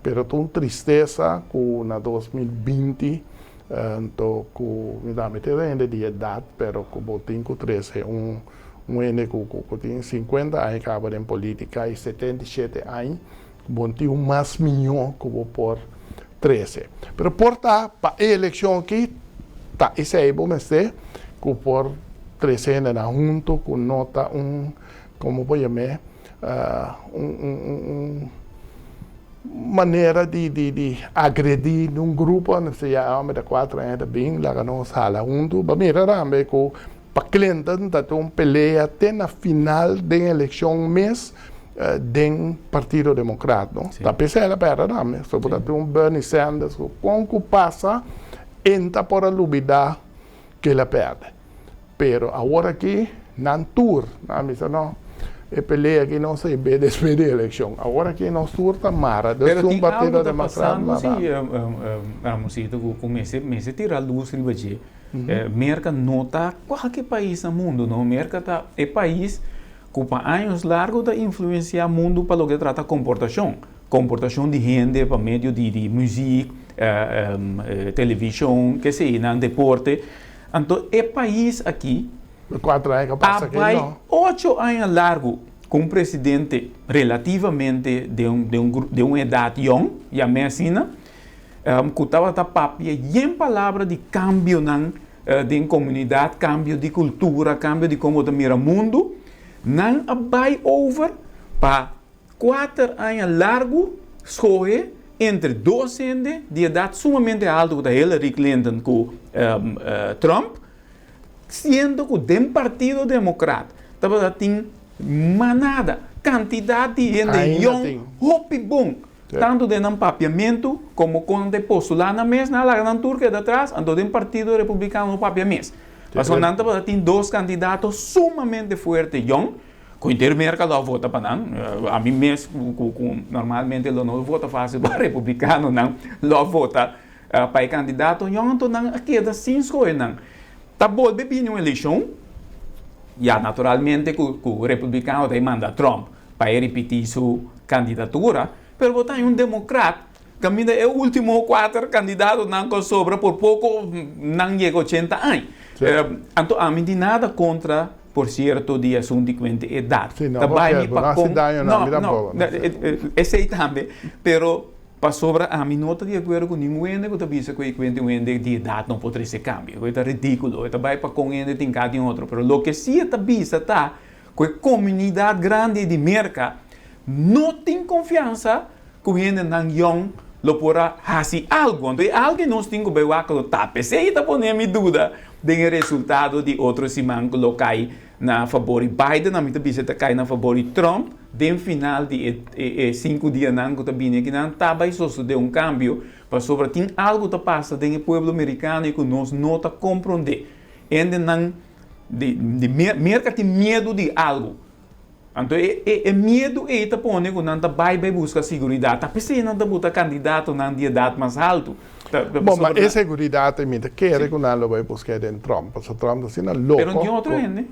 pero con tristeza con la 2020, me tiene de edad, pero como tengo 13, un hombre que tiene 50 años que acaba en política y 77 años, tiene más millón como por 13. Pero por la elección aquí, ese es que por 13 años junto con nota como voy a llamar, manera de agredir un grupo, no sé, de 4 años bem, lá não sala junto, para mira também que para Clinton tá uma pelea até na final da eleição mês do Partido Democrata, não? Tá pensando ela pera também, sobretudo um Bernie Sanders, como passa, entra por a lubida que ela perde. Pero agora aqui, não tour, não, pelea que não se vê depois da eleição. Agora que não surta mara, de um partido democrata. Sim, comecei a tirar a luz do Brasil. Merca nota qualquer país no mundo, não? Merca é país que por anos largos da influenciar o mundo para o que trata comportação de gente para meio de música, televisão, que sei, no deporte. Então, é país aqui 4 anos que passa aqui, não? 8 anos largo com um presidente relativamente de uma idade jovem, e a medicina, que estava a papia e em palavra de cambio de comunidade, cambio de cultura, cambio de como mira o mundo, não vai over para 4 anos largo, escolhe entre docentes de idade sumamente alta, como Hillary Clinton com Trump, sendo que o Partido Democrata estava tendo manada, quantidade de gente young, hope bom, tanto de papiamento como quando postular na mesa, na turca de atrás, então o Partido Republicano no papiamento. Mas não estava tendo 2 candidatos sumamente fortes, young, com intermerca lá vota para não, a mim mesmo, normalmente não vota fácil para republicano, não, lá vota para candidato, young, então não, queda sem escolha, não. Tá bom, bebê uma eleição, e naturalmente que o republicano tem manda Trump para repetir sua candidatura, mas botar um democrata, que ainda é o último 4 candidatos que sobra, por pouco não chega a 80 anos. Então, a mim de nada contra, por certo, de assunto de idade. Sim, não, esse aí também, mas para sobra a mim não de acordo com nenhum ende que pensa que um ende de idade não pode ser cambio, é ridículo, é vai para com ende tem cada outro, mas o que sim está vista tá que a comunidade grande de merca não tem confiança que o ende não young lo porá fazer algo, então alguém não tem que ver o tape, se aí está pondo em dúvida do resultado de outros semana que lo cai na favor de Biden, a mim também está cai na favor de Trump. No final de 5 dias que está vindo aqui, estava suceder um cambio, para sobre tem algo que passa no povo americano e que nós não está compreendendo. Ainda não, merca tem medo de algo. Então, medo é que põe que não vai buscar segurança. Está pensando que não está candidato na idade mais alta. Bom, mas essa segurança também quer que não vai buscar em Trump. Porque Trump está sendo louco. Mas não outro ainda.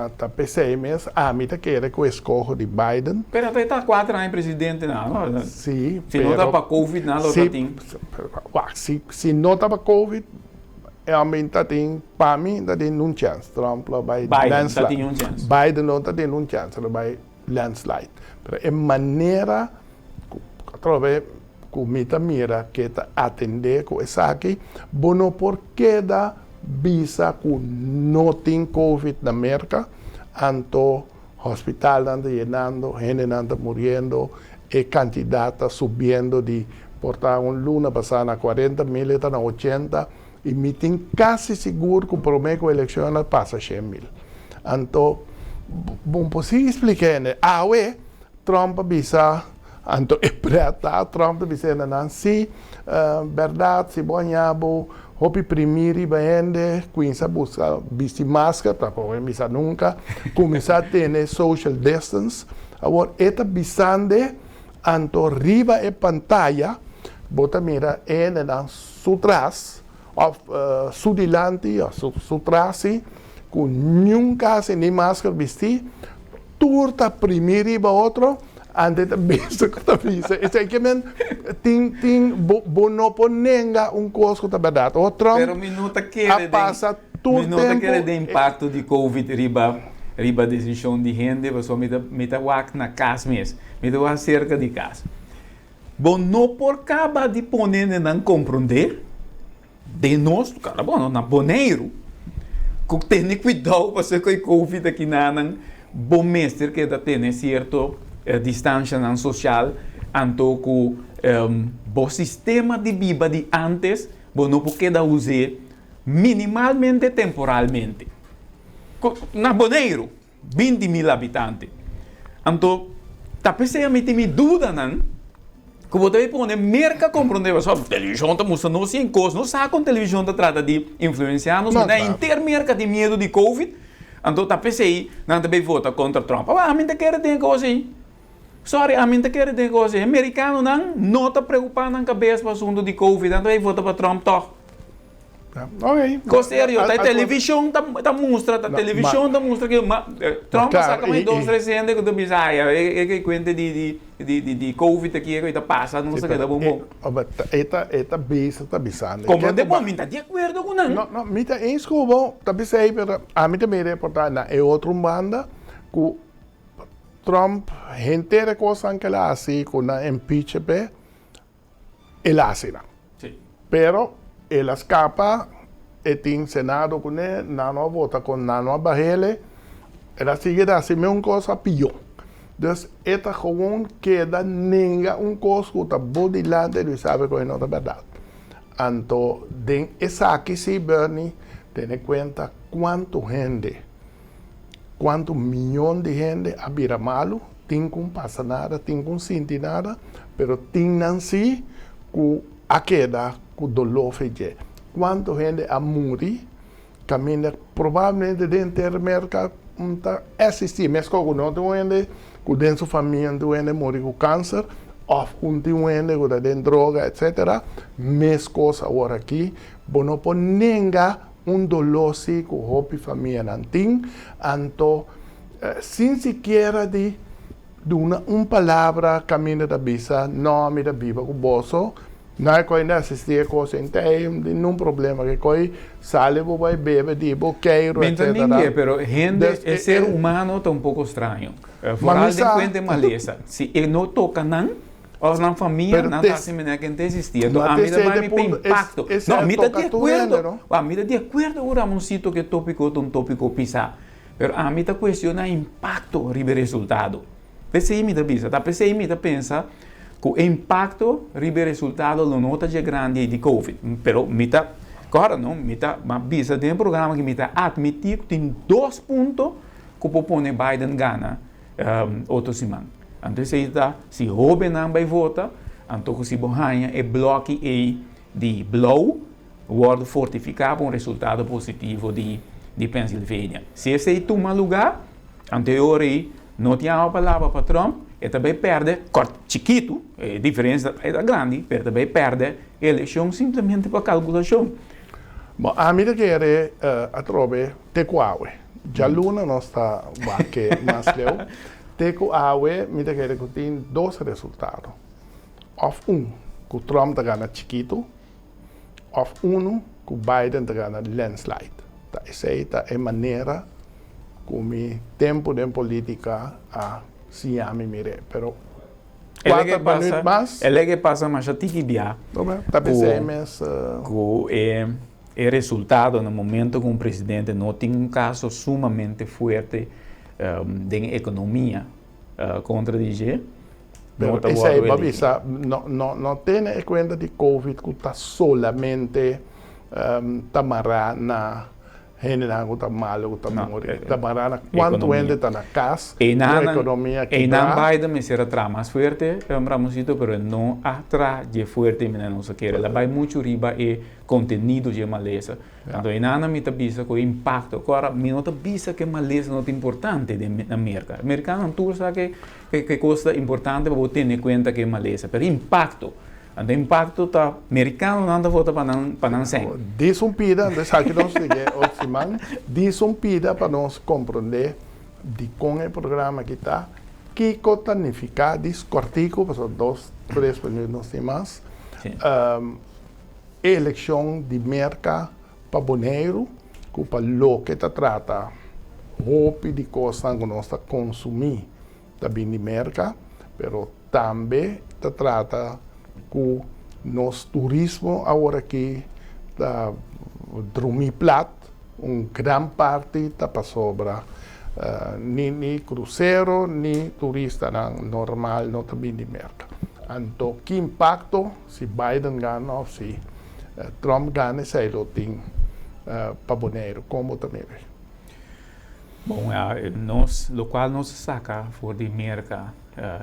Está pensando mesmo, a mim quer que eu escolha de Biden. Mas até está 4 anos presidente, não? Sim. Se não está para Covid, não está. Se não está para Covid, realmente tem, para mim, tem um chance. Trump vai landslide. Biden não tem um chance, vai landslide. Mas é maneira, talvez, que me mira que atender com essa aqui, bueno, porque da visa que não tem Covid na América, então hospital anda llenando, gente anda muriendo, y candidata subiendo de portar un luna pasada a 40,000, está a 80, y me tengo casi seguro que o promedio eleição passa 100,000. Então, bom, possível explicar, né? Trump bisa, então, Trump bisa na si, verdade, se banhabo, hopi primiri baende, quinza busca bici máscara, para poder bisa nunca, começar a ter social distance, agora, eta bisande, anto riba e pantalla, bota mira na su trás, of su dilante, su trás, com nenhum caso nem máscara vestir, turta primeiro e outro, antes da besta que está vista. Isso é que men tem bonoponenga coisa que está verdade. O Trump Pero minuta quer passa todo tempo. Quer de impacto de Covid riba decisão de gente, você me tá na casa mesmo, me tá cerca de casa. Bom, não por causa de poner não compreender de nós, cara, bom, na boneiro, que tem cuidado para ser que Covid aqui não bom mestre que está tendo certo distância não social, anto que o sistema de vida de antes, bom, não pode usar minimalmente temporalmente. Na boneiro, 20,000 habitantes. Então, talvez a mim tem dúvida, não? Que você pode merca compreender, só televisão está mostrando não sem coisa, não sabe como televisão está trata de influenciar-nos, mas é inteira merca de medo de Covid. Então, talvez aí, não também vota contra Trump. A mim te quer ter coisa aí. Sorry, a mim te quer ter coisa aí. Americano não está preocupado na cabeça com o assunto de Covid, então aí vota para Trump, toch? Ok. Sério, a televisão está mostrando, que Trump saca mais 2 recentes que tu pensa, que conta de Covid aqui, que está passando, não sei o que, tá bom. Eta bisa, está bisando. Compreende, bom, me está de acordo com não? Não, me está em escubo, está bisando, pero a mim também reportar na outra banda, que Trump, gente de coisa que ele hace, com a impeachment, ele hace, Sim. Pero ele escapa e tem Senado com ele, não vota com não barrele, ela sigue assim mesmo coisa pior. Então, esta gewoon queda nenhuma coisa que está bodilante, ele sabe que não é verdade. Então, den essa aqui se Bernie, tem em conta quanto milhão de gente a vira malo, tem com passa nada, tem com sentir nada, pero tem não se que a queda com dolor feijão. Quanto gente a morrer, caminha provavelmente dentro da mercado, não assistir, mas com não tem gente, com dentro da família tem gente morrer com câncer, ou com tem gente com dentro droga, etc. Mas coisa agora aqui, não pode negar dolor se com a família não tem, então, sem sequer de uma palavra caminho da bisa, nome da Bíblia com o bolso, não é que ainda assistir a coisa, não tem nenhum problema, que coi sale, vai beber, de boqueiro, etc. Ninguém, pero gente, el ser humano está um pouco estranho. Fora de conta maleza. Se ele não toca não, ou na família não está assim, que não existia. Então, a vida vai me ter impacto. Não, a vida de acordo. A vida de acordo, agora um sítio que tópico é um tópico pisar. Pero a mim está questiona impacto ribe resultado. Pensei me da bisa, tá? Pensei me da pensa que o impacto ribe resultado não nota de grande de Covid. Pero me tá, agora não, me tá, mas bisa tem um programa que me tá admitir que tem 2 pontos que propõe Biden gana outra semana. Então se Robin não vai votar, então se Bohanha é bloque de blow, word fortificar um resultado positivo de Pensilvânia. Se esse toma lugar, anterior não tinha uma palavra para Trump, e também perde, chiquito, a diferença é grande, mas também perde a eleição simplesmente para calculação. Bom, a minha querer a trobe tecuawe. Já luna não está que mais leu. Tecuawe, minha querer que tem 2 resultados. Of que o Trump está ganhando chiquito, of que o Biden está ganhando landslide. Essa é a maneira como o tempo de política se chama, mire. Pero 4 minutos mais. Ele que passa mais a tiquibia. Está pensando mais. O resultado no momento que um presidente não tem um caso sumamente forte de economia contra DJ. Pero esa es, Babisa, no tiene en cuenta de COVID que está solamente tamarana, general que está malo, que está morir. Tamarana, ¿cuánto gente está en la casa? La economía que está. Biden me será tra más fuerte, Ramosito, pero no atrás de fuerte, no se quiere. La vai mucho riba e contenido de maleza. Então, nada me avisa com o impacto. Agora, me não avisa que maleza não é importante na América. Americano não sabe que coisa importante para ter em conta que é maleza. Pero impacto. O impacto está americano não anda volta para não ser. Diz pida, antes que nós digamos, diz pida para nós compreender de com o programa que está, que cota significa, diz cortico, para 2, 3 minutos e mais, eleição de mercado para boneiro, que para lo que te trata, roupa de coisas que nós consumir, também de mercado, pero também te trata com nosso turismo agora que está dormir plat, grande parte está para sobra, nem cruzeiro, nem turista normal, não também de mercado. Então, que impacto se Biden ganha ou se Trump ganha, sei lá, tem para boneiro, como também vê? Bom, o qual nós saca fora de mercado,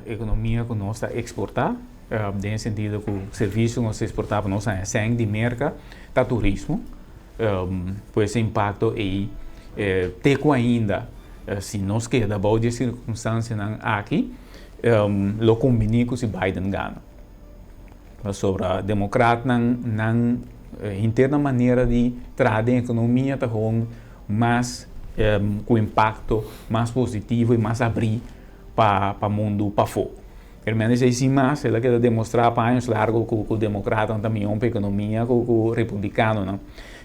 economia que nós exportar, no sentido que o serviço nós exportar para nós é sem de mercado, tá turismo, pois impacto aí, teco ainda, se nós queda boa de circunstância aqui, lo combina com se Biden ganha. Sobre a democrata não interna maneira de trazer a economia tá mais com impacto mais positivo e mais abrir para o mundo para fora. Pelo menos assim mais, ela quer demonstrar para anos largos que o democrata também é uma economia que o republicano não.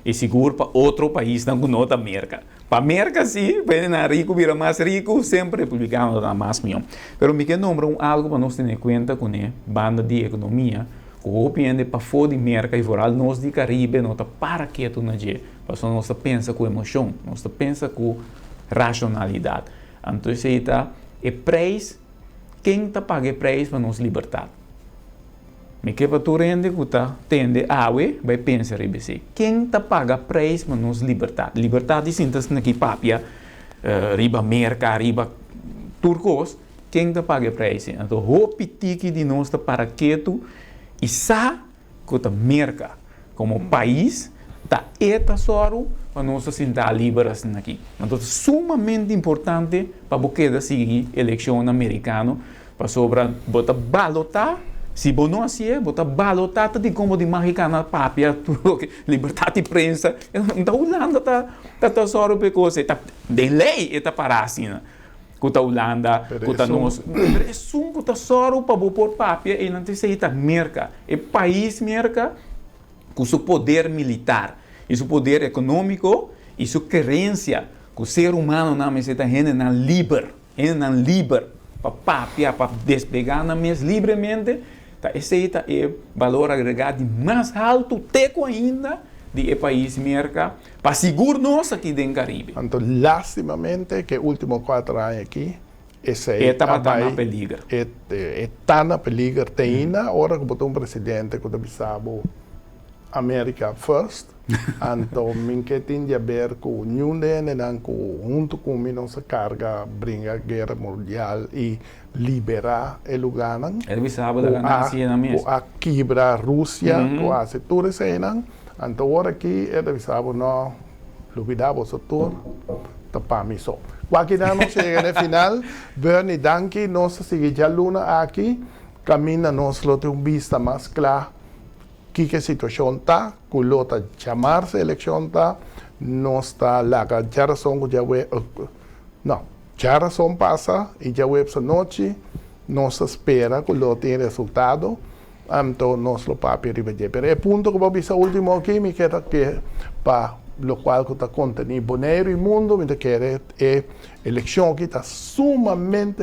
E seguro para outro país não nota América. Para América sim, para rico vira mais rico, sempre republicano dá mais milhão. Mas me quero nombrar algo para nós ter em conta com a banda de economia. O opinião para fora de América e fora nós de Caribe não está para quieto na dia, mas nós pensa com emoção, nós pensa com racionalidade. Então isso está é preço, quem está paga preço para nos libertar. Me que para tu rende que está tende água, vai pensar assim, quem está paga preço para nos libertar? Liberdade sinta-se aqui papia, riba América, riba turcos, quem está paga preço? Então o pitiki de nós está para quieto. E sabe que a América, como país, está tesoro para nós sentar livres aqui. Então, é sumamente importante para você seguir a eleição americana, para sobre botar balotar. Se você não assim, botar balotar, de como de mexicana papia, liberdade de imprensa. Então, a Holanda está tesoro para você. De lei, está para assim. Kuta Holanda, kuta nós. É um kuta soro para pôr papia e não tem saída merca. É país merca com seu poder militar, e seu poder econômico e sua querência que o ser humano não me está não livre para papia para despegar na mesa livremente. Tá esse é valor agregado mais alto teco ainda de país merca para segurar nós aqui dentro do Caribe. Então, lastimamente, que últimos 4 anos aqui, esse está na peligro. Está na peligro. Tem ainda, hora que botou presidente que sabe America first. Então, minha que tem a ver com o New Zealand, junto com a nossa carga, brinca a guerra mundial e liberar o lugar. Ele sabe da ganância na mesa. A quebrar a Rússia, quase tudo isso. Então, agora aqui, ele sabe, não, olvidamos o tour, tapamos só. Qualquer ano chega no final, Bernie Danke, nós seguimos a luna aqui, caminha, nós temos vista mais clara que a situação está, que o está chamar-se a eleição está, nós está lá, já razão que já não, já razão passa, e já essa noite, nós espera que o tenha resultado. Então, nós lo papel ribeje. Pero é ponto que vou pensar último aqui, me queda que para o qual que está contenido boneiro e mundo, me queda é eleição que está sumamente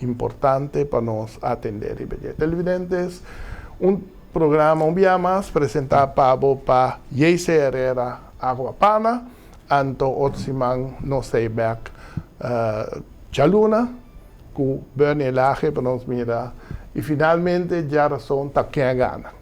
importante para nós atender ribeje. Televidentes, programa dia mais apresentado para Yeise Herrera Água Pana, então outro semana nós estamos back Chaluna, que Bernie Lage para nos mira, y finalmente ya razón ta que gana.